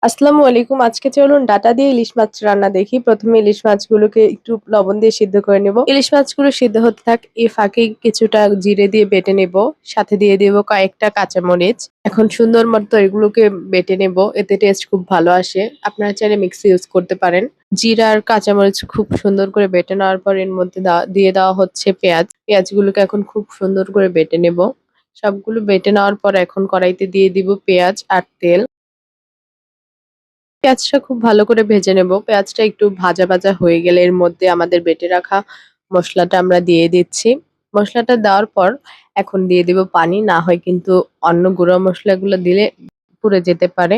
আসসালামু আলাইকুম। আজকে চলুন ডাটা দিয়ে ইলিশ মাছ রান্না দেখি। ১ম এ ইলিশ মাছগুলোকে একটু লবণ দিয়ে সিদ্ধ করে নেব। ইলিশ মাছগুলো সিদ্ধ হতে থাক, এই ফাঁকে কিছুটা জিরে দিয়ে বেটে নেব। সাথে দিয়ে দেব কয়েকটা কাঁচামরিচ। এখন সুন্দর মতো এগুলোকে বেটে নেব। এতে টেস্ট খুব ভালো আসে। আপনারা চাইলে মিক্সি ইউজ করতে পারেন। জিরা আর কাঁচামরিচ খুব সুন্দর করে বেটে নেওয়ার পর এর মধ্যে দিয়ে দেওয়া হচ্ছে পেঁয়াজ। পেঁয়াজগুলোকে এখন খুব সুন্দর করে বেটে নেব। সবগুলো বেটে নেওয়ার পর এখন কড়াইতে দিয়ে দিব পেঁয়াজ আর তেল। পেঁয়াজটা খুব ভালো করে ভেজে নেব। পেঁয়াজটা একটু ভাজা, ভাজা হয়ে গেলে এর মধ্যে আমাদের বেটে রাখা মসলাটা আমরা দিয়ে দিচ্ছি। মসলাটা দেওয়ার পর এখন দিয়ে দিব পানি। না হয় কিন্তু অন্য গুঁড়া মসলাগুলো দিলে পুড়ে যেতে পারে।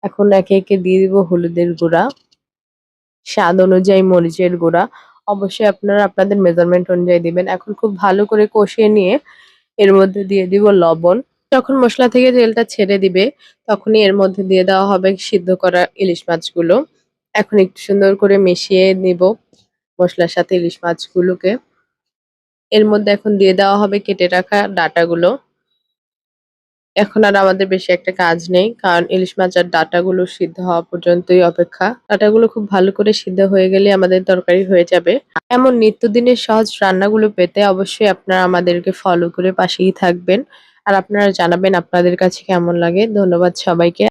এখন একে, একে দিয়ে দিব হলুদের গুঁড়া, স্বাদ অনুযায়ী মরিচের গুঁড়া। অবশ্যই আপনারা আপনাদের মেজারমেন্ট অনুযায়ী দিবেন। এখন খুব ভালো করে কষিয়ে নিয়ে এর মধ্যে দিয়ে দিব লবণ। যখন মসলা থেকে তেলটা ছেড়ে দিবে, তখনই এর মধ্যে দিয়ে দেওয়া হবে সিদ্ধ করা ইলিশ মাছগুলো। এখন একটু সুন্দর করে মিশিয়ে নিব মসলার সাথে ইলিশ মাছগুলোকে। এর মধ্যে এখন দিয়ে দেওয়া হবে কেটে রাখা ডাঁটাগুলো। এখন আর আমাদের বেশি একটা কাজ নেই। কারণ ইলিশ মাছ আর ডাঁটাগুলো সিদ্ধ হওয়া পর্যন্তই অপেক্ষা। ডাঁটাগুলো খুব ভালো করে সিদ্ধ হয়ে গেলে আমাদের তরকারি হয়ে যাবে। এমন নিত্যদিনের সহজ রান্নাগুলো পেতে অবশ্যই আপনারা আমাদেরকে ফলো করে পাশেই থাকবেন। আর আপনারা জানাবেন আপনাদের কাছে কেমন লাগে। ধন্যবাদ সবাইকে।